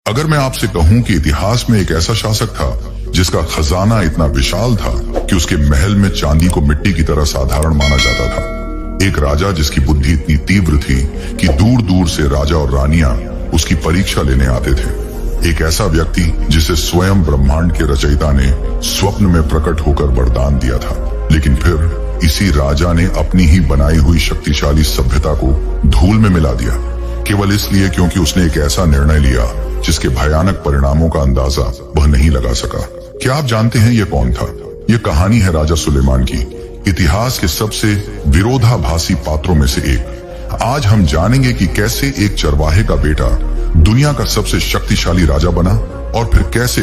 अगर मैं आपसे कहूं कि इतिहास में एक ऐसा शासक था जिसका खजाना इतना विशाल था कि उसके महल में चांदी को मिट्टी की तरह साधारण माना जाता था, एक राजा जिसकी बुद्धि इतनी तीव्र थी कि दूर दूर से राजा और रानियां उसकी परीक्षा लेने आते थे, एक ऐसा व्यक्ति जिसे स्वयं ब्रह्मांड के रचयिता ने स्वप्न में प्रकट होकर वरदान दिया था, लेकिन फिर इसी राजा ने अपनी ही बनाई हुई शक्तिशाली सभ्यता को धूल में मिला दिया, केवल इसलिए क्योंकि उसने एक ऐसा निर्णय लिया जिसके भयानक परिणामों का अंदाजा वह नहीं लगा सका। क्या आप जानते हैं यह कौन था? यह कहानी है राजा सुलेमान की, इतिहास के सबसे विरोधाभासी पात्रों में से एक। आज हम जानेंगे कि कैसे एक चरवाहे का बेटा दुनिया का सबसे शक्तिशाली राजा बना और फिर कैसे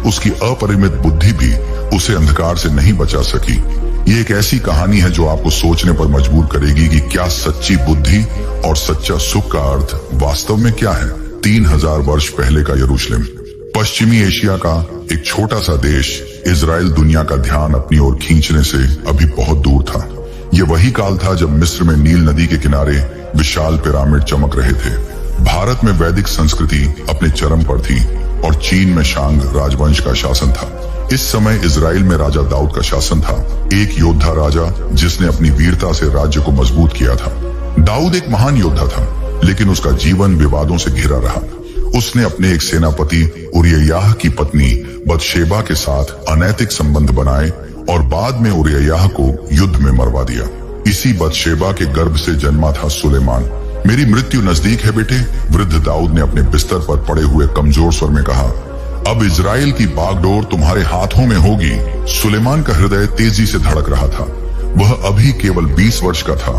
उसकी अपरिमित बुद्धि भी उसे अंधकार से नहीं बचा सकी। ये एक ऐसी कहानी है जो आपको सोचने पर मजबूर करेगी कि क्या सच्ची बुद्धि और सच्चा सुख का अर्थ वास्तव में क्या है। 3000 वर्ष पहले का यरूशलेम, पश्चिमी एशिया का एक छोटा सा देश इजराइल दुनिया का ध्यान अपनी ओर खींचने से अभी बहुत दूर था। यह वही काल था जब मिस्र में नील नदी के किनारे विशाल पिरामिड चमक रहे थे, भारत में वैदिक संस्कृति अपने चरम पर थी और चीन में शांग राजवंश का शासन था। इस समय इजराइल में राजा दाऊद का शासन था, एक योद्धा राजा जिसने अपनी वीरता से राज्य को मजबूत किया था। दाऊद एक महान योद्धा था, लेकिन उसका जीवन विवादों से घिरा रहा। उसने अपने एक सेनापति उरिय्याह की पत्नी बतशेबा के साथ अनैतिक संबंध बनाए और बाद में उरिय्याह को युद्ध में मरवा दिया। इसी बतशेबा के गर्भ से जन्मा था सुलेमान। मेरी मृत्यु नजदीक है बेटे, वृद्ध दाऊद ने अपने बिस्तर पर पड़े हुए कमजोर स्वर में कहा। अब इजराइल की बागडोर तुम्हारे हाथों में होगी। सुलेमान का हृदय तेजी से धड़क रहा था। वह अभी केवल 20 वर्ष का था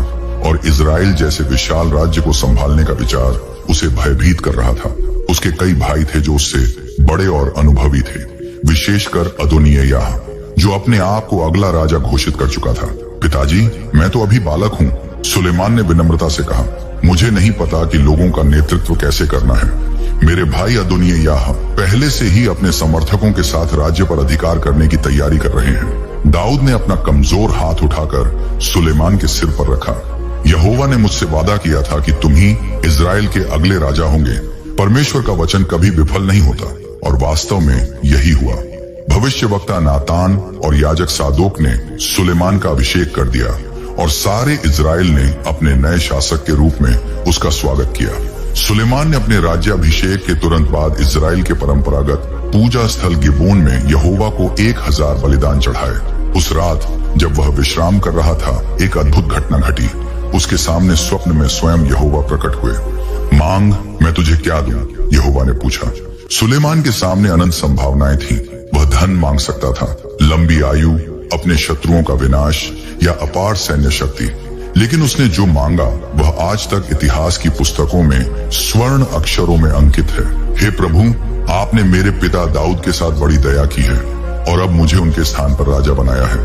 और इजराइल जैसे विशाल राज्य को संभालने का विचार उसे भयभीत कर रहा था। उसके कई भाई थे जो उससे बड़े और अनुभवी थे, विशेषकर अदोनिय्याह जो अपने आप को अगला राजा घोषित कर चुका था। पिताजी, मैं तो अभी बालक हूँ, सुलेमान ने विनम्रता से कहा। मुझे नहीं पता कि लोगों का नेतृत्व कैसे करना है। मेरे भाई अदोनिय्याह पहले से ही अपने समर्थकों के साथ राज्य पर अधिकार करने की तैयारी कर रहे हैं। दाऊद ने अपना कमजोर हाथ उठाकर सुलेमान के सिर पर रखा। यहोवा ने मुझसे वादा किया था कि तुम ही इजराइल के अगले राजा होंगे। परमेश्वर का वचन कभी विफल नहीं होता और वास्तव में यही हुआ। भविष्यवक्ता नातान और याजक सादोक ने सुलेमान का अभिषेक कर दिया और सारे इजराइल ने अपने नए शासक के रूप में उसका स्वागत किया। सुलेमान ने अपने राज्याभिषेक के तुरंत बाद इजराइल के परंपरागत पूजा स्थल गिबोन में यहोवा को 1000 बलिदान चढ़ाए। उस रात जब वह विश्राम कर रहा था, एक अद्भुत घटना घटी। उसके सामने स्वप्न में स्वयं यहोवा प्रकट हुए। मांग, मैं तुझे क्या दूं? यहोवा ने पूछा। सुलेमान के सामने अनंत संभावनाएं थी। वह धन मांग सकता था, लंबी आयु, अपने शत्रुओं का विनाश या अपार सैन्य शक्ति, लेकिन उसने जो मांगा वह आज तक इतिहास की पुस्तकों में स्वर्ण अक्षरों में अंकित है। हे प्रभु, आपने मेरे पिता दाऊद के साथ बड़ी दया की है और अब मुझे उनके स्थान पर राजा बनाया है,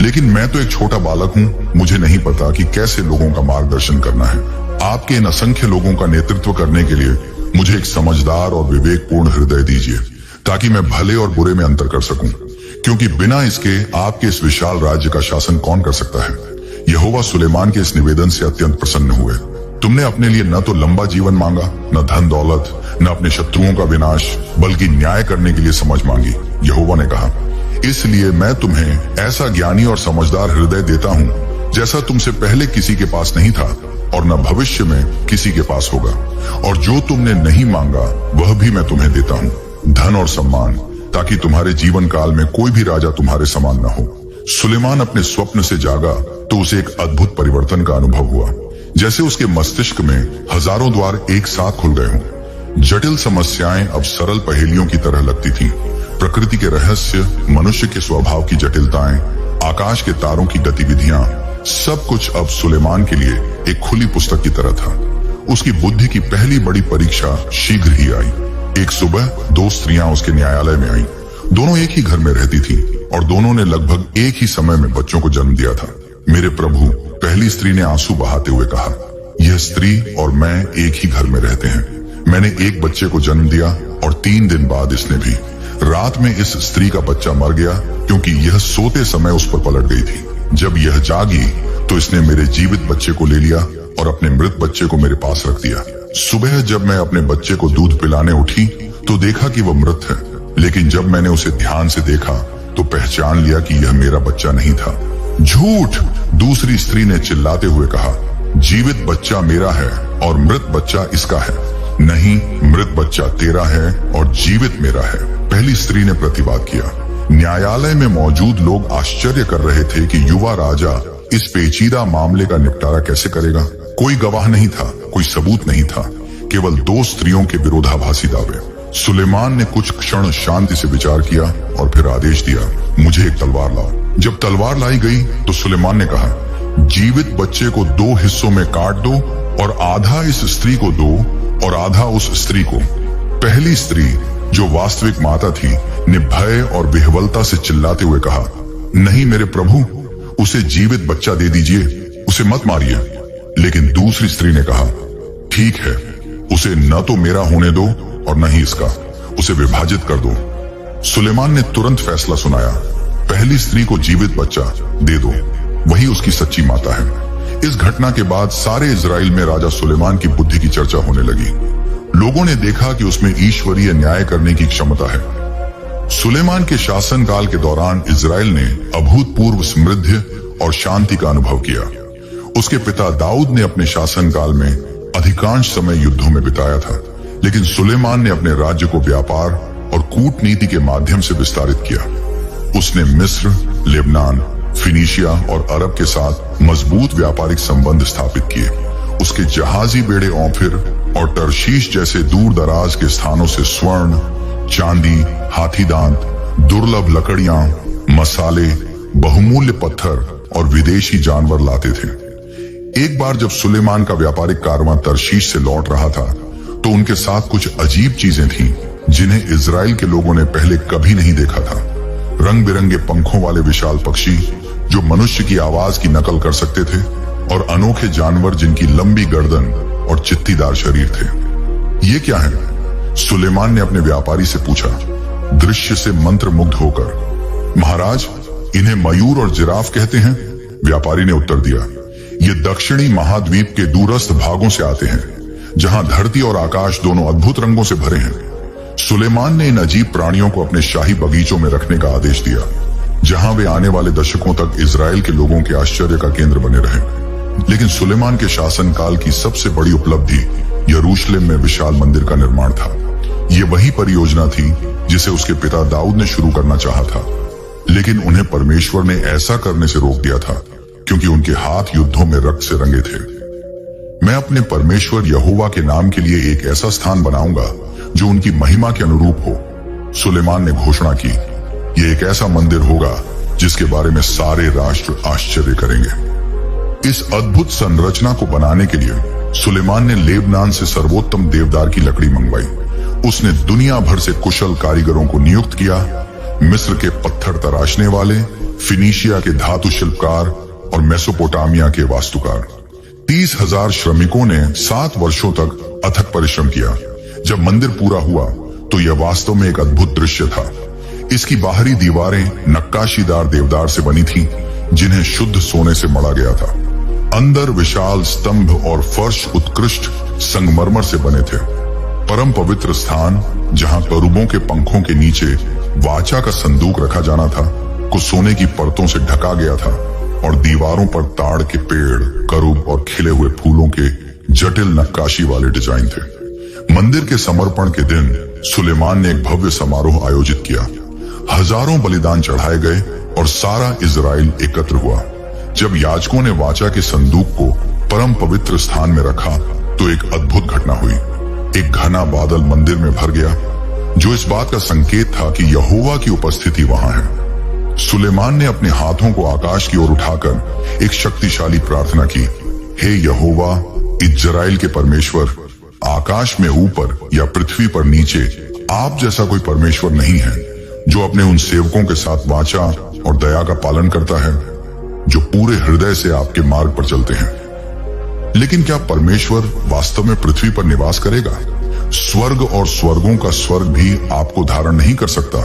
लेकिन मैं तो एक छोटा बालक हूँ। मुझे नहीं पता कि कैसे लोगों का मार्गदर्शन करना है। आपके इन असंख्य लोगों का नेतृत्व करने के लिए मुझे एक समझदार और विवेकपूर्ण हृदय दीजिए, ताकि मैं भले और बुरे में अंतर कर सकूं, क्योंकि बिना इसके आपके इस विशाल राज्य का शासन कौन कर सकता है। यहोवा सुलेमान के इस निवेदन से अत्यंत प्रसन्न हुए। तुमने अपने लिए न तो लंबा जीवन मांगा, न धन दौलत, न अपने शत्रुओं का विनाश, बल्कि न्याय करने के लिए समझ मांगी। यहोवा ने कहा, इसलिए मैं तुम्हें ऐसा ज्ञानी और समझदार हृदय देता हूँ जैसा तुमसे पहले किसी के पास नहीं था और न भविष्य में किसी के पास होगा। और जो तुमने नहीं मांगा वह भी मैं तुम्हें देता हूँ, धन और सम्मान, ताकि तुम्हारे जीवन काल में कोई भी राजा तुम्हारे समान न हो। सुलेमान अपने स्वप्न से जागा तो उसे एक अद्भुत परिवर्तन का अनुभव हुआ, जैसे उसके मस्तिष्क में हजारों द्वार एक साथ खुल गए हों। जटिल समस्याएं अब सरल पहेलियों की तरह लगती थीं। प्रकृति के रहस्य, मनुष्य के स्वभाव की जटिलताएं, आकाश के तारों की गतिविधियां, सब कुछ अब सुलेमान के लिए एक खुली पुस्तक की तरह था। उसकी बुद्धि की पहली बड़ी परीक्षा शीघ्र ही आई। एक सुबह 2 स्त्रियां उसके न्यायालय में आईं। दोनों एक ही घर में रहती थीं और दोनों ने लगभग एक ही समय में बच्चों को जन्म दिया था। मेरे प्रभु, पहली स्त्री ने आंसू बहाते हुए कहा, यह स्त्री और मैं एक ही घर में रहते हैं। मैंने एक बच्चे को जन्म दिया और 3 दिन बाद इसने भी। रात में इस स्त्री का बच्चा मर गया क्योंकि यह सोते समय उस पर पलट गई थी। जब यह जागी तो इसने मेरे जीवित बच्चे को ले लिया और अपने मृत बच्चे को मेरे पास रख दिया। सुबह जब मैं अपने बच्चे को दूध पिलाने उठी तो देखा कि वह मृत है, लेकिन जब मैंने उसे ध्यान से देखा तो पहचान लिया कि यह मेरा बच्चा नहीं था। झूठ! दूसरी स्त्री ने चिल्लाते हुए कहा, जीवित बच्चा मेरा है और मृत बच्चा इसका है। नहीं, मृत बच्चा तेरा है और जीवित मेरा है, पहली स्त्री ने प्रतिवाद किया। न्यायालय में मौजूद लोग आश्चर्य कर रहे थे कि युवा राजा इस पेचीदा मामले का निपटारा कैसे करेगा। कोई गवाह नहीं था, कोई सबूत नहीं था, केवल दो स्त्रियों के विरोधाभासी दावे। सुलेमान ने कुछ क्षण शांति से विचार किया और फिर आदेश दिया, मुझे एक तलवार लाओ। जब तलवार लाई गई तो सुलेमान ने कहा, जीवित बच्चे को दो हिस्सों में काट दो और आधा इस स्त्री को दो और आधा उस स्त्री को। पहली स्त्री, जो वास्तविक माता थी, ने भय और विह्वलता से चिल्लाते हुए कहा, नहीं मेरे प्रभु, उसे जीवित बच्चा दे दीजिए, उसे मत मारिए। लेकिन दूसरी स्त्री ने कहा, ठीक है, उसे न तो मेरा होने दो और न ही इसका, उसे विभाजित कर दो। सुलेमान ने तुरंत फैसला सुनाया, पहली स्त्री को जीवित बच्चा दे दो, वही उसकी सच्ची माता है। इस घटना के बाद सारे इजराइल में राजा सुलेमान की बुद्धि की चर्चा होने लगी। लोगों ने देखा कि उसमें ईश्वरीय न्याय करने की क्षमता है। सुलेमान के शासनकाल के दौरान इजराइल ने अभूतपूर्व समृद्धि और शांति का अनुभव किया। उसके पिता दाऊद ने अपने शासनकाल में अधिकांश समय युद्धों में बिताया था, लेकिन सुलेमान ने अपने राज्य को व्यापार और कूटनीति के माध्यम से विस्तारित किया। उसने मिस्र, लेबनान, फिनीशिया और अरब के साथ मजबूत व्यापारिक संबंध स्थापित किए। उसके जहाजी बेड़े ओफिर और टर्शीश जैसे दूर दराज के स्थानों से स्वर्ण, चांदी, हाथी दांत, दुर्लभ लकड़ियां, मसाले, बहुमूल्य पत्थर और विदेशी जानवर लाते थे। एक बार जब सुलेमान का व्यापारिक कारवां तर्शीश से लौट रहा था तो उनके साथ कुछ अजीब चीजें थीं जिन्हें इजराइल के लोगों ने पहले कभी नहीं देखा था। रंग बिरंगे पंखों वाले विशाल पक्षी जो मनुष्य की आवाज की नकल कर सकते थे और अनोखे जानवर जिनकी लंबी गर्दन और चित्तीदार शरीर थे। ये क्या है? सुलेमान ने अपने व्यापारी से पूछा, दृश्य से मंत्रमुग्ध होकर। महाराज, इन्हें मयूर और जिराफ कहते हैं, व्यापारी ने उत्तर दिया। ये दक्षिणी महाद्वीप के दूरस्थ भागों से आते हैं, जहां धरती और आकाश दोनों अद्भुत रंगों से भरे हैं। सुलेमान ने इन अजीब प्राणियों को अपने शाही बगीचों में रखने का आदेश दिया, जहां वे आने वाले दशकों तक इजराइल के लोगों के आश्चर्य का केंद्र बने रहे। लेकिन सुलेमान के शासनकाल की सबसे बड़ी उपलब्धि यरूशलेम में विशाल मंदिर का निर्माण था। ये वही परियोजना थी जिसे उसके पिता दाऊद ने शुरू करना चाहा था, लेकिन उन्हें परमेश्वर ने ऐसा करने से रोक दिया था क्योंकि उनके हाथ युद्धों में रक्त से रंगे थे। मैं अपने परमेश्वर यहोवा के नाम के लिए एक ऐसा स्थान बनाऊंगा जो उनकी महिमा के अनुरूप हो, सुलेमान ने घोषणा की। यह एक ऐसा मंदिर होगा जिसके बारे में सारे राष्ट्र आश्चर्य करेंगे। इस अद्भुत संरचना को बनाने के लिए सुलेमान ने लेबनान से सर्वोत्तम देवदार की लकड़ी मंगवाई। उसने दुनिया भर से कुशल कारीगरों को नियुक्त किया, मिस्र के पत्थर तराशने वाले, फिनीशिया के धातु शिल्पकार और मेसोपोटामिया के वास्तुकार। 30,000 श्रमिकों ने 7 वर्षों तक अथक परिश्रम किया। जब मंदिर पूरा हुआ तो यह वास्तव में एक अद्भुत दृश्य था। इसकी बाहरी दीवारें नक्काशीदार देवदार से बनी थीं, जिन्हें शुद्ध सोने से मढ़ा गया था। अंदर विशाल स्तंभ और फर्श उत्कृष्ट संगमरमर से बने थे। परम पवित्र स्थान, जहां करूबों के पंखों के नीचे वाचा का संदूक रखा जाना था, को सोने की परतों से ढका गया था और दीवारों पर ताड़ के पेड़, करूब और खिले हुए फूलों के जटिल नक्काशी वाले डिजाइन थे। मंदिर के समर्पण के दिन सुलेमान ने एक भव्य समारोह आयोजित किया। हजारों बलिदान चढ़ाए गए और सारा इजराइल एकत्र हुआ। जब याजकों ने वाचा के संदूक को परम पवित्र स्थान में रखा तो एक अद्भुत घटना हुई। एक घना बादल मंदिर में भर गया, जो इस बात का संकेत था कि यहोवा की उपस्थिति वहां है। सुलेमान ने अपने हाथों को आकाश की ओर उठाकर एक शक्तिशाली प्रार्थना की, हे यहोवा, इजराइल के परमेश्वर, आकाश में ऊपर या पृथ्वी पर नीचे आप जैसा कोई परमेश्वर नहीं है, जो अपने उन सेवकों के साथ वाचा और दया का पालन करता है, जो पूरे हृदय से आपके मार्ग पर चलते हैं। लेकिन क्या परमेश्वर वास्तव में पृथ्वी पर निवास करेगा? स्वर्ग और स्वर्गों का स्वर्ग भी आपको धारण नहीं कर सकता,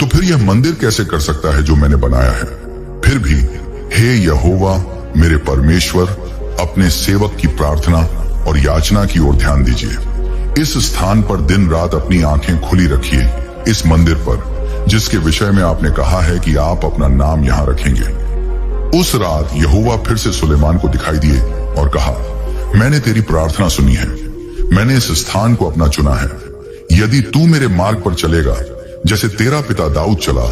तो फिर यह मंदिर कैसे कर सकता है जो मैंने बनाया है? फिर भी हे यहोवा मेरे परमेश्वर, अपने सेवक की प्रार्थना और याचना की ओर ध्यान दीजिए। इस स्थान पर दिन रात अपनी आंखें खुली रखिए, इस मंदिर पर जिसके विषय में आपने कहा है कि आप अपना नाम यहां रखेंगे। उस रात यहोवा फिर से सुलेमान को दिखाई दिए और कहा, मैंने तेरी प्रार्थना सुनी है, मैंने इस स्थान को अपना चुना है। यदि तू मेरे मार्ग पर चलेगा जैसे तेरा पिता दाऊद चला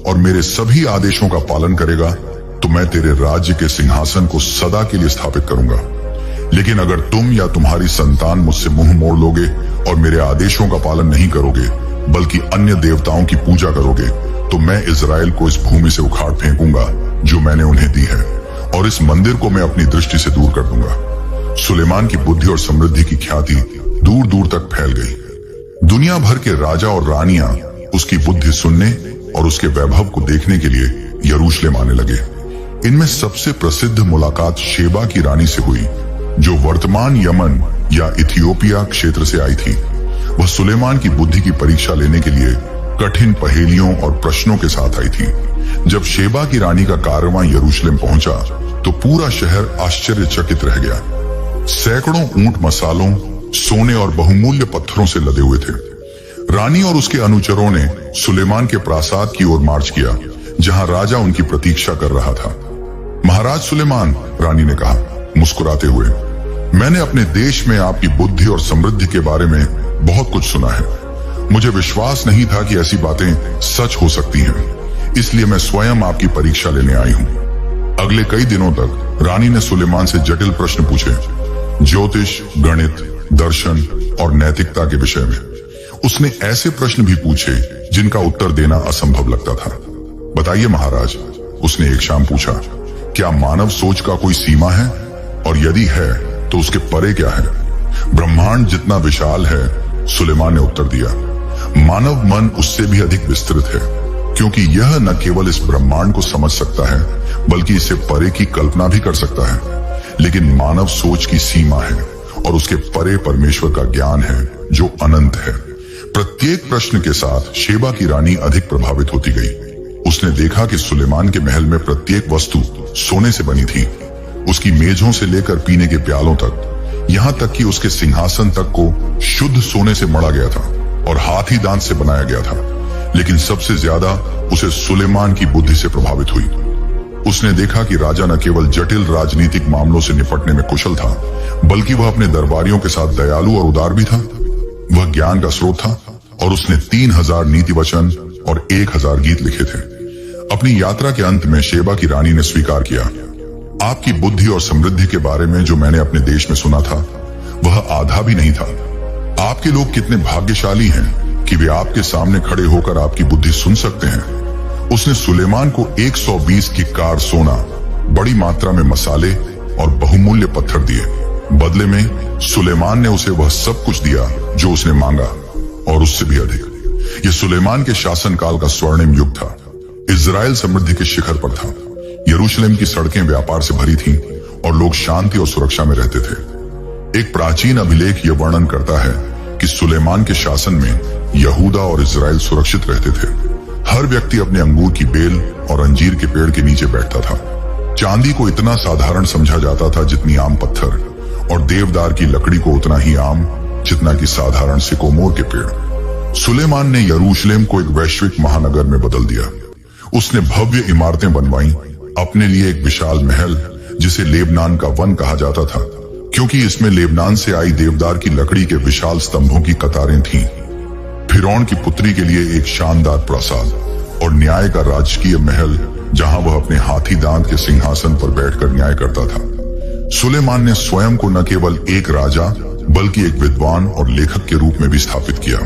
और मेरे सभी आदेशों का पालन करेगा, तो मैं तेरे राज्य के सिंहासन को सदा के लिए स्थापित करूंगा। लेकिन अगर तुम या तुम्हारी संतान मुझसे मुंह मोड़ लोगे और मेरे आदेशों का पालन नहीं करोगे बल्कि अन्य देवताओं की पूजा करोगे, तो मैं इजराइल को इस भूमि से उखाड़ फेंकूंगा जो मैंने उन्हें दी है, और इस मंदिर को मैं अपनी दृष्टि से दूर कर दूंगा। सुलेमान की बुद्धि और समृद्धि की ख्याति दूर दूर तक फैल गई। दुनिया भर के राजा और रानियां उसकी बुद्धि सुनने और उसके वैभव को देखने के लिए यरूशलेम आने लगे। इनमें सबसे प्रसिद्ध मुलाकात शेबा की रानी से हुई, जो वर्तमान यमन या इथियोपिया क्षेत्र से आई थी। वह सुलेमान की बुद्धि की परीक्षा लेने के लिए कठिन पहेलियों और प्रश्नों के साथ आई थी। जब शेबा की रानी का कारवां यरूशलेम पहुंचा तो पूरा शहर आश्चर्यचकित रह गया। सैकड़ों ऊंट मसालों, सोने और बहुमूल्य पत्थरों से लदे हुए थे। रानी और उसके अनुचरों ने सुलेमान के प्रासाद की ओर मार्च किया, जहां राजा उनकी प्रतीक्षा कर रहा था। महाराज सुलेमान, रानी ने कहा मुस्कुराते हुए, मैंने अपने देश में आपकी बुद्धि और समृद्धि के बारे में बहुत कुछ सुना है। मुझे विश्वास नहीं था कि ऐसी बातें सच हो सकती हैं, इसलिए मैं स्वयं आपकी परीक्षा लेने आई हूं। अगले कई दिनों तक रानी ने सुलेमान से जटिल प्रश्न पूछे, ज्योतिष, गणित, दर्शन और नैतिकता के विषय में। उसने ऐसे प्रश्न भी पूछे जिनका उत्तर देना असंभव लगता था। बताइए महाराज, उसने एक शाम पूछा, क्या मानव सोच का कोई सीमा है, और यदि है तो उसके परे क्या है? ब्रह्मांड जितना विशाल है, सुलेमान ने उत्तर दिया, मानव मन उससे भी अधिक विस्तृत है, क्योंकि यह न केवल इस ब्रह्मांड को समझ सकता है बल्कि इससे परे की कल्पना भी कर सकता है। लेकिन मानव सोच की सीमा है और उसके परे परमेश्वर का ज्ञान है जो अनंत है। प्रत्येक प्रश्न के साथ शेबा की रानी अधिक प्रभावित होती गई। उसने देखा कि सुलेमान के महल में प्रत्येक वस्तु सोने से बनी थी, उसकी मेजों से लेकर पीने के प्यालों तक, यहाँ तक कि उसके सिंहासन तक को शुद्ध सोने से मढ़ा गया था और हाथी दांत से बनाया गया था। लेकिन सबसे ज्यादा उसे सुलेमान की बुद्धि से प्रभावित हुई। उसने देखा कि राजा न केवल जटिल राजनीतिक मामलों से निपटने में कुशल था, बल्कि वह अपने दरबारियों के साथ दयालु और उदार भी था। वह ज्ञान का स्रोत था और उसने 3000 नीति वचन और 1000 गीत लिखे थे। अपनी यात्रा के अंत में शेबा की रानी ने स्वीकार किया, आपकी बुद्धि और समृद्धि के बारे में जो मैंने अपने देश में सुना था वह आधा भी नहीं था। आपके लोग कितने भाग्यशाली हैं कि वे आपके सामने खड़े होकर आपकी बुद्धि सुन सकते हैं। उसने सुलेमान को 120 किक्कार सोना, बड़ी मात्रा में मसाले और बहुमूल्य पत्थर दिए। बदले में सुलेमान ने उसे वह सब कुछ दिया जो उसने मांगा और उससे भी अधिक। यह सुलेमान के शासनकाल का स्वर्णिम युग था। इजराइल समृद्धि के शिखर पर था। यरूशलेम की सड़कें व्यापार से भरी थीं और लोग शांति और सुरक्षा में रहते थे। एक प्राचीन अभिलेख यह वर्णन करता है कि सुलेमान के शासन में यहूदा और इजराइल सुरक्षित रहते थे। हर व्यक्ति अपने अंगूर की बेल और अंजीर के पेड़ के नीचे बैठता था। चांदी को इतना साधारण समझा जाता था जितनी आम पत्थर, और देवदार की लकड़ी को उतना ही आम जितना कि साधारण सिकोमोर के पेड़। सुलेमान ने यरूशलेम को एक वैश्विक महानगर में बदल दिया। उसने भव्य इमारतें बनवाई, अपने लिए एक विशाल महल जिसे लेबनान का वन कहा जाता था, क्योंकि इसमें लेबनान से आई देवदार की लकड़ी के विशाल स्तंभों की कतारें थीं। फिरौन की पुत्री के लिए एक शानदार प्रासाद और न्याय का राजकीय महल, जहां वह अपने हाथी दांत के सिंहासन पर बैठकर न्याय करता था। सुलेमान ने स्वयं को न केवल एक राजा बल्कि एक विद्वान और लेखक के रूप में भी स्थापित किया।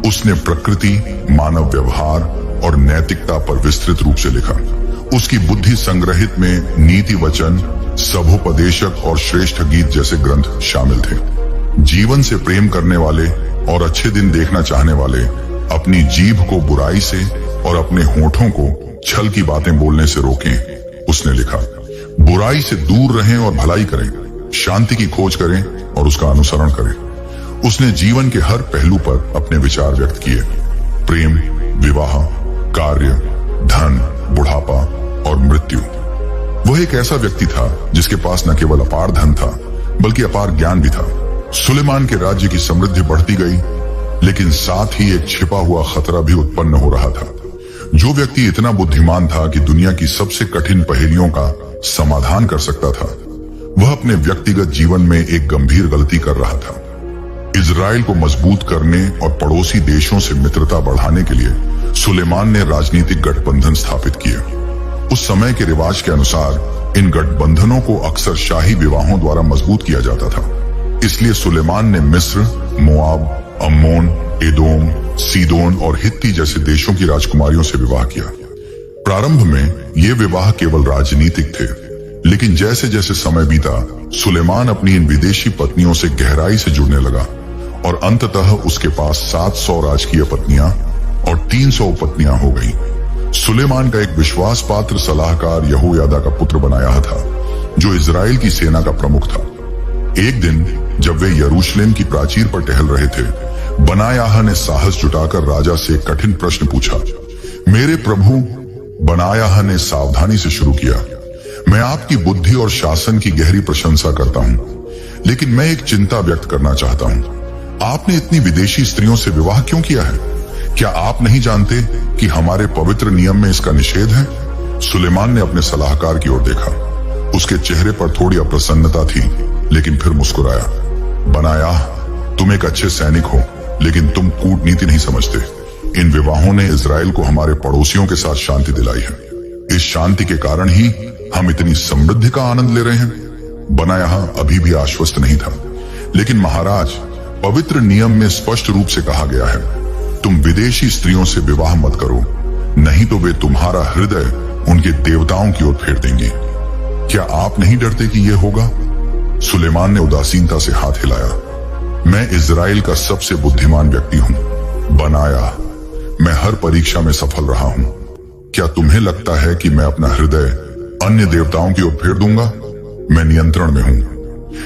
उसने प्रकृति, मानव व्यवहार और नैतिकता पर विस्तृत रूप से लिखा। उसकी बुद्धि संग्रहित में नीति वचन, सभोपदेशक और श्रेष्ठ गीत जैसे ग्रंथ शामिल थे। जीवन से प्रेम करने वाले और अच्छे दिन देखना चाहने वाले अपनी जीभ को बुराई से और अपने होठों को छल की बातें बोलने से रोकें, उसने लिखा। बुराई से दूर रहें और भलाई करें, शांति की खोज करें और उसका अनुसरण करें। उसने जीवन के हर पहलू पर अपने विचार व्यक्त किए। प्रेम, विवाह, कार्य, धन, बुढ़ापा और मृत्यु। वह एक ऐसा व्यक्ति था जिसके पास न केवल अपार धन था बल्कि अपार ज्ञान भी था। सुलेमान के राज्य की समृद्धि बढ़ती गई, लेकिन साथ ही एक छिपा हुआ खतरा भी उत्पन्न हो रहा था। जो व्यक्ति इतना बुद्धिमान था कि दुनिया की सबसे कठिन पहेलियों का समाधान कर सकता था, वह अपने व्यक्तिगत जीवन में एक गंभीर गलती कर रहा था। इजराइल को मजबूत करने और पड़ोसी देशों से मित्रता बढ़ाने के लिए सुलेमान ने राजनीतिक गठबंधन स्थापित किए। उस समय के रिवाज के अनुसार इन गठबंधनों को अक्सर शाही विवाहों द्वारा मजबूत किया जाता था। इसलिए सुलेमान ने मिस्र, मोआब, अम्मोन, एदोम, सीदोन और हित्ती जैसे देशों की राजकुमारियों से विवाह किया। प्रारंभ में ये विवाह केवल राजनीतिक थे, लेकिन जैसे जैसे समय बीता, सुलेमान अपनी इन विदेशी पत्नियों से गहराई से जुड़ने लगा और अंततः उसके पास 700 राजकीय पत्नियां और 300 पत्नियां हो गईं। सुलेमान का एक विश्वास पात्र सलाहकार यहोयादा का पुत्र बनायाह था, जो इजराइल की सेना का प्रमुख था। एक दिन जब वे यरूशलेम की प्राचीर पर टहल रहे थे, बनायाह ने साहस जुटाकर राजा से एक कठिन प्रश्न पूछा। मेरे प्रभु, बनायाह ने सावधानी से शुरू किया, मैं आपकी बुद्धि और शासन की गहरी प्रशंसा करता हूं, लेकिन मैं एक चिंता व्यक्त करना चाहता हूं। आपने इतनी विदेशी स्त्रियों से विवाह क्यों किया है? क्या आप नहीं जानते कि हमारे पवित्र नियम में इसका निषेध है? सुलेमान ने अपने सलाहकार की ओर देखा। उसके चेहरे पर थोड़ी अप्रसन्नता थी, लेकिन फिर मुस्कुराया। बनायाह, तुम एक अच्छे सैनिक हो, लेकिन तुम कूटनीति नहीं समझते। इन विवाहों ने इजराइल को हमारे पड़ोसियों के साथ शांति दिलाई है। इस शांति के कारण ही हम इतनी समृद्धि का आनंद ले रहे हैं। बनायाह अभी भी आश्वस्त नहीं था, लेकिन महाराज, पवित्र नियम में स्पष्ट रूप से कहा गया है, तुम विदेशी स्त्रियों से विवाह मत करो, नहीं तो वे तुम्हारा हृदय उनके देवताओं की ओर फेर देंगी। क्या आप नहीं डरते कि यह होगा? सुलेमान ने उदासीनता से हाथ हिलाया। मैं इजराइल का सबसे बुद्धिमान व्यक्ति हूं। बनायाह, मैं हर परीक्षा में सफल रहा हूं। क्या तुम्हें लगता है कि मैं अपना हृदय अन्य देवताओं की ओर फेर दूंगा? मैं नियंत्रण में हूं।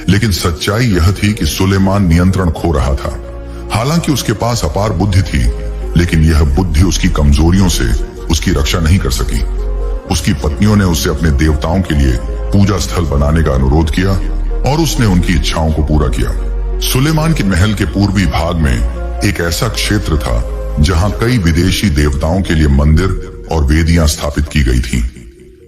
लेकिन सच्चाई यह थी कि सुलेमान नियंत्रण खो रहा था। हालांकि उसके पास अपार बुद्धि थी, लेकिन यह बुद्धि उसकी कमजोरियों से उसकी रक्षा नहीं कर सकी। उसकी पत्नियों ने उसे अपने देवताओं के लिए पूजा स्थल बनाने का अनुरोध किया और उसने उनकी इच्छाओं को पूरा किया। सुलेमान के महल के पूर्वी भाग में एक ऐसा क्षेत्र था जहां कई विदेशी देवताओं के लिए मंदिर और वेदियां स्थापित की गई थीं।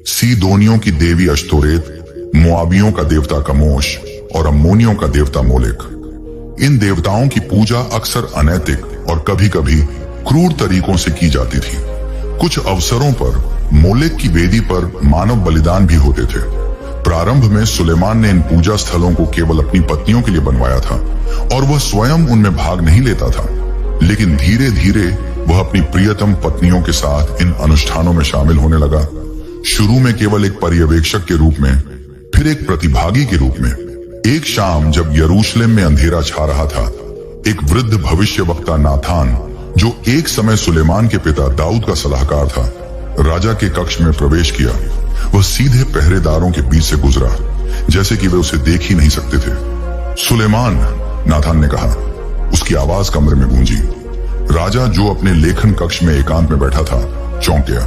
सीदोनियों की देवी अश्तोरेत, मोआबियों का देवता कमोश और अम्मोनियों का देवता मोलेक। इन देवताओं की पूजा अक्सर अनैतिक और कभी कभी क्रूर तरीकों से की जाती थी। कुछ अवसरों पर मोलेक की वेदी पर मानव बलिदान भी होते थे। प्रारंभ में सुलेमान ने इन पूजा स्थलों को केवल अपनी पत्नियों के लिए बनवाया था और वह स्वयं उनमें भाग नहीं लेता था, लेकिन धीरे धीरे वह अपनी प्रियतम पत्नियों के साथ इन अनुष्ठानों में शामिल होने लगा। शुरू में केवल एक पर्यवेक्षक के रूप में, फिर एक प्रतिभागी के रूप में। एक शाम जब यरूशलेम में अंधेरा छा रहा था, एक वृद्ध भविष्यवक्ता नाथान, जो एक समय सुलेमान के पिता दाऊद का सलाहकार था, राजा के कक्ष में प्रवेश किया। वह सीधे पहरेदारों के बीच से गुजरा, जैसे कि वे उसे देख ही नहीं सकते थे। सुलेमान, नाथान ने कहा। उसकी आवाज कमरे में गूंजी। राजा, जो अपने लेखन कक्ष में एकांत में बैठा था, चौंक गया।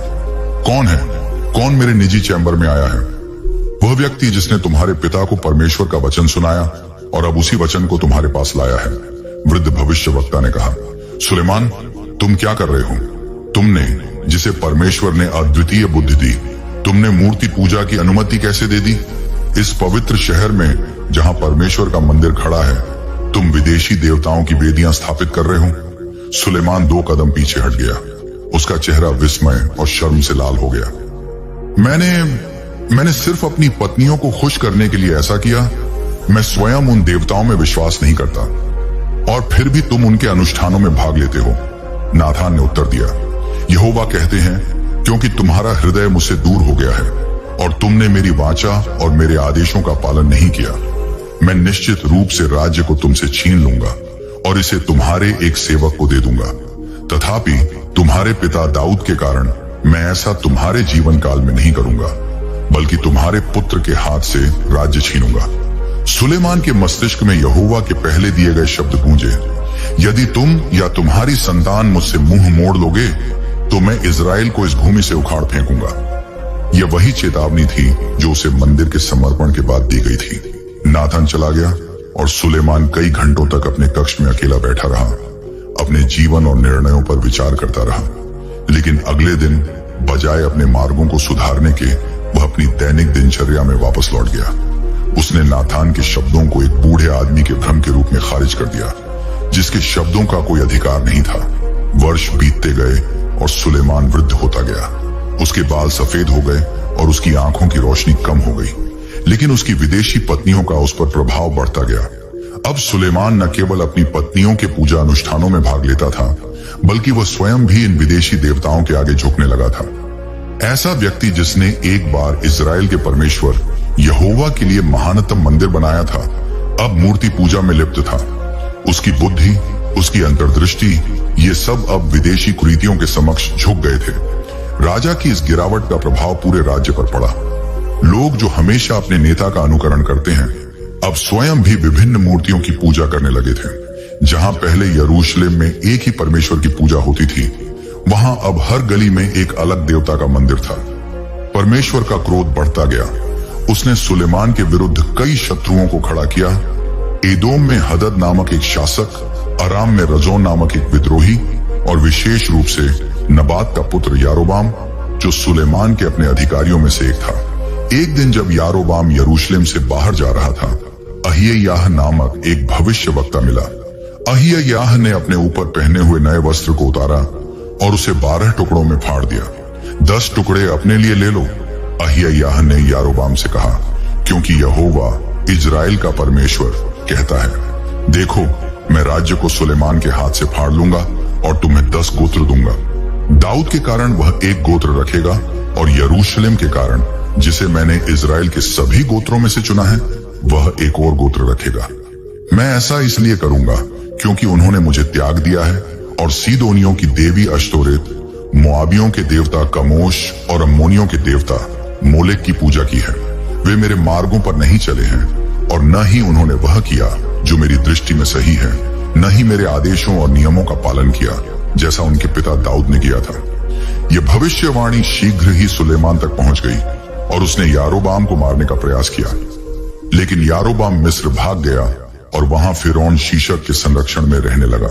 कौन है? कौन मेरे निजी चैम्बर में आया है? वह व्यक्ति जिसने तुम्हारे पिता को परमेश्वर का वचन सुनाया और अब उसी वचन को तुम्हारे पास लाया है, वृद्ध भविष्यवक्ता ने कहा। सुलेमान, तुम क्या कर रहे हो? तुमने, जिसे परमेश्वर ने अद्वितीय बुद्धि दी, तुमने मूर्ति पूजा की अनुमति कैसे दे दी? इस पवित्र शहर में जहां परमेश्वर का मंदिर खड़ा है, तुम विदेशी देवताओं की वेदियां स्थापित कर रहे हो। सुलेमान 2 कदम पीछे हट गया। उसका चेहरा विस्मय और शर्म से लाल हो गया। मैंने सिर्फ अपनी पत्नियों को खुश करने के लिए ऐसा किया। मैं स्वयं उन देवताओं में विश्वास नहीं करता, और फिर भी तुम उनके अनुष्ठानों में भाग लेते हो। नाथान ने उत्तर दिया, यहोवा कहते हैं, क्योंकि तुम्हारा हृदय मुझसे दूर हो गया है और तुमने मेरी वाचा और मेरे आदेशों का पालन नहीं किया, मैं निश्चित रूप से राज्य को तुमसे छीन लूंगा और इसे तुम्हारे एक सेवक को दे दूंगा। तथापि तुम्हारे पिता दाऊद के कारण मैं ऐसा तुम्हारे जीवन काल में नहीं करूंगा, बल्कि तुम्हारे पुत्र के हाथ से राज्य छीनूंगा। सुलेमान के मस्तिष्क में यहोवा के पहले दिए गए शब्द गूंजे, यदि तुम या तुम्हारी संतान मुझसे मुंह मोड़ लोगे तो मैं इजराइल को इस भूमि से उखाड़ फेंकूंगा। यह वही चेतावनी थी जो उसे मंदिर के समर्पण के बाद दी गई थी। नाथान चला गया और सुलेमान कई घंटों तक अपने कक्ष में अकेला बैठा रहा, अपने जीवन और निर्णयों पर विचार करता रहा। लेकिन अगले दिन बजाय अपने मार्गों को सुधारने के वह अपनी दैनिक दिनचर्या में वापस लौट गया। उसने नाथान के शब्दों को एक बूढ़े आदमी के भ्रम के रूप में खारिज कर दिया, जिसके शब्दों का कोई अधिकार नहीं था। वर्ष बीतते गए और सुलेमान वृद्ध होता गया। उसके बाल सफेद हो गए और उसकी आंखों की रोशनी कम हो गई, लेकिन उसकी विदेशी पत्नियों का उस पर प्रभाव बढ़ता गया। अब सुलेमान न केवल अपनी पत्नियों के पूजा अनुष्ठानों में भाग लेता था, बल्कि वह स्वयं भी इन विदेशी देवताओं के आगे झुकने लगा था। ऐसा व्यक्ति जिसने एक बार इजराइल के परमेश्वर यहोवा के लिए महानतम मंदिर बनाया था, अब मूर्ति पूजा में लिप्त था। उसकी बुद्धि, उसकी अंतर्दृष्टि, ये सब अब विदेशी कुरीतियों के समक्ष झुक गए थे। राजा की इस गिरावट का प्रभाव पूरे राज्य पर पड़ा। लोग जो हमेशा अपने नेता का अनुकरण करते हैं, अब स्वयं भी विभिन्न मूर्तियों की पूजा करने लगे थे। जहां पहले यरूशलेम में एक ही परमेश्वर की पूजा होती थी, वहां अब हर गली में एक अलग देवता का मंदिर था। परमेश्वर का क्रोध बढ़ता गया। उसने सुलेमान के विरुद्ध कई शत्रुओं को खड़ा किया। एदोम में हदद नामक एक शासक, अराम में रजोन नामक एक विद्रोही, और विशेष रूप से नबात का पुत्र यारोबाम, जो सुलेमान के अपने अधिकारियों में से एक था। एक दिन जब यारोबाम यरूशलेम से बाहर जा रहा था, अहिय्याह नामक एक भविष्यवक्ता मिला। अहिय्याह ने अपने ऊपर पहने हुए नए वस्त्र को उतारा और उसे 12 टुकड़ों में फाड़ दिया। 10 टुकड़े अपने लिए ले लो, अहिय्याह ने यारोबाम से कहा, क्योंकि यहोवा इजराइल का परमेश्वर कहता है, देखो, मैं राज्य को सुलेमान के हाथ से फाड़ लूंगा और तुम्हें 10 गोत्र दूंगा। दाऊद के कारण वह एक गोत्र रखेगा और यरूशलेम के कारण, जिसे मैंने इजराइल के सभी गोत्रों में से चुना है, वह एक और गोत्र रखेगा। मैं ऐसा इसलिए करूंगा क्योंकि उन्होंने मुझे त्याग दिया है और सीदोनियों की देवी अश्तोरेत, मोआबियों के देवता कमोश और अम्मोनियों के देवता मोलेक की पूजा की है। वे मेरे मार्गों पर नहीं चले हैं और न ही उन्होंने वह किया जो मेरी दृष्टि में सही है, न ही मेरे आदेशों और नियमों का पालन किया जैसा उनके पिता दाऊद ने किया था। यह भविष्यवाणी शीघ्र ही सुलेमान तक पहुंच गई और उसने यारोबाम को मारने का प्रयास किया। लेकिन यारोबाम मिस्र भाग गया और वहां फिरौन शीशक के संरक्षण में रहने लगा।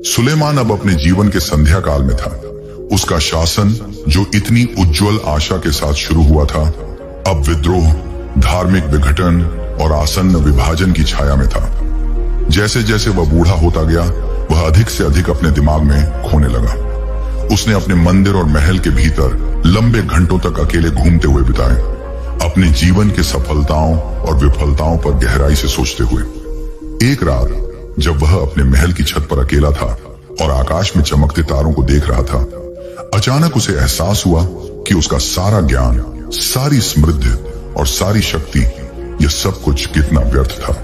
सुलेमान अब अपने जीवन के संध्या काल में था। उसका शासन, जो इतनी उज्जवल आशा के साथ शुरू हुआ था, अब विद्रोह, धार्मिक विघटन और आसन्न विभाजन की छाया में था। जैसे जैसे वह बूढ़ा होता गया, वह अधिक से अधिक अपने दिमाग में खोने लगा। उसने अपने मंदिर और महल के भीतर लंबे घंटों तक अकेले घूमते हुए बिताए, अपने जीवन के सफलताओं और विफलताओं पर गहराई से सोचते हुए। एक रात जब वह अपने महल की छत पर अकेला था और आकाश में चमकते तारों को देख रहा था, अचानक उसे एहसास हुआ कि उसका सारा ज्ञान, सारी समृद्धि और सारी शक्ति, यह सब कुछ कितना व्यर्थ था।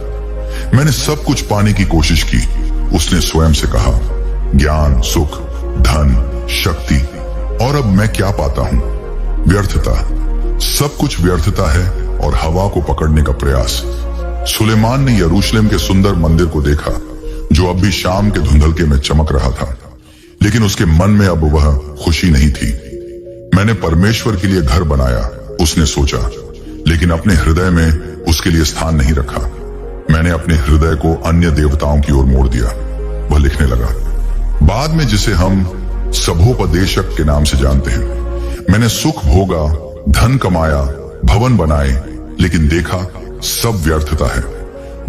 मैंने सब कुछ पाने की कोशिश की, उसने स्वयं से कहा। ज्ञान, सुख, धन, शक्ति, और अब मैं क्या पाता हूं? व्यर्थता। सब कुछ व्यर्थता है और हवा को पकड़ने का प्रयास। सुलेमान ने यरूशलेम के सुंदर मंदिर को देखा, जो अब भी शाम के धुंधलके में चमक रहा था, लेकिन उसके मन में अब वह खुशी नहीं थी। मैंने परमेश्वर के लिए घर बनाया, उसने सोचा, लेकिन अपने हृदय में उसके लिए स्थान नहीं रखा। मैंने अपने हृदय को अन्य देवताओं की ओर मोड़ दिया, वह लिखने लगा। बाद में जिसे हम सभोपदेशक के नाम से जानते हैं, मैंने सुख भोगा, धन कमाया, भवन बनाए, लेकिन देखा सब व्यर्थता है।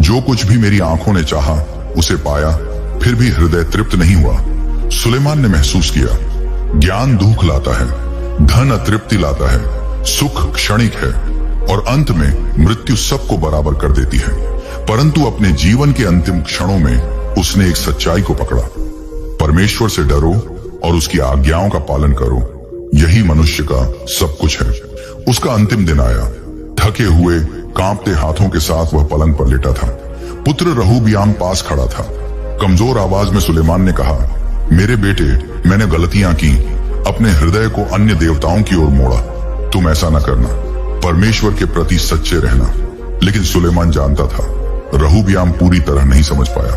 जो कुछ भी मेरी आंखों ने चाहा उसे पाया, फिर भी हृदय तृप्त नहीं हुआ। सुलेमान ने महसूस किया, ज्ञान दुख लाता है, धन अतृप्ति लाता है, सुख क्षणिक है और अंत में मृत्यु सबको बराबर कर देती है। परंतु अपने जीवन के अंतिम क्षणों में उसने एक सच्चाई को पकड़ा। परमेश्वर से डरो और उसकी आज्ञाओं का पालन करो, यही मनुष्य का सब कुछ है। उसका अंतिम दिन आया। थके हुए, कांपते हाथों के साथ वह पलंग पर लेटा था। पुत्र रहूबियाम पास खड़ा था। कमजोर आवाज में सुलेमान ने कहा, मेरे बेटे, मैंने गलतियां की, अपने हृदय को अन्य देवताओं की ओर मोड़ा। तुम ऐसा न करना, परमेश्वर के प्रति सच्चे रहना। लेकिन सुलेमान जानता था, रहूबियाम पूरी तरह नहीं समझ पाया।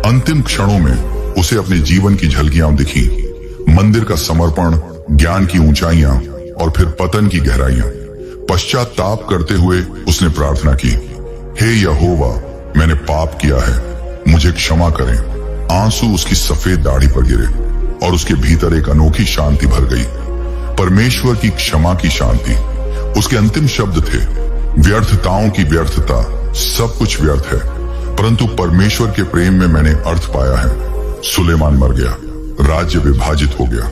अंतिम क्षणों में उसे अपने जीवन की झलकियां दिखी, मंदिर का समर्पण, ज्ञान की ऊंचाइयां और फिर पतन की गहराइयां। पश्चाताप करते हुए उसने प्रार्थना की, हे यहोवा, मैंने पाप किया है, मुझे क्षमा करें। आंसू उसकी सफेद दाढ़ी पर गिरे और उसके भीतर एक अनोखी शांति भर गई। परमेश्वर की क्षमा की शांति। उसके अंतिम शब्द थे, व्यर्थताओं की व्यर्थता, सब कुछ व्यर्थ है, परंतु परमेश्वर के प्रेम में मैंने अर्थ पाया है। सुलेमान मर गया, राज्य विभाजित हो गया,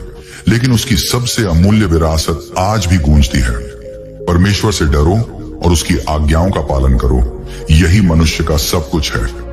लेकिन उसकी सबसे अमूल्य विरासत आज भी गूंजती है। परमेश्वर से डरो और उसकी आज्ञाओं का पालन करो, यही मनुष्य का सब कुछ है।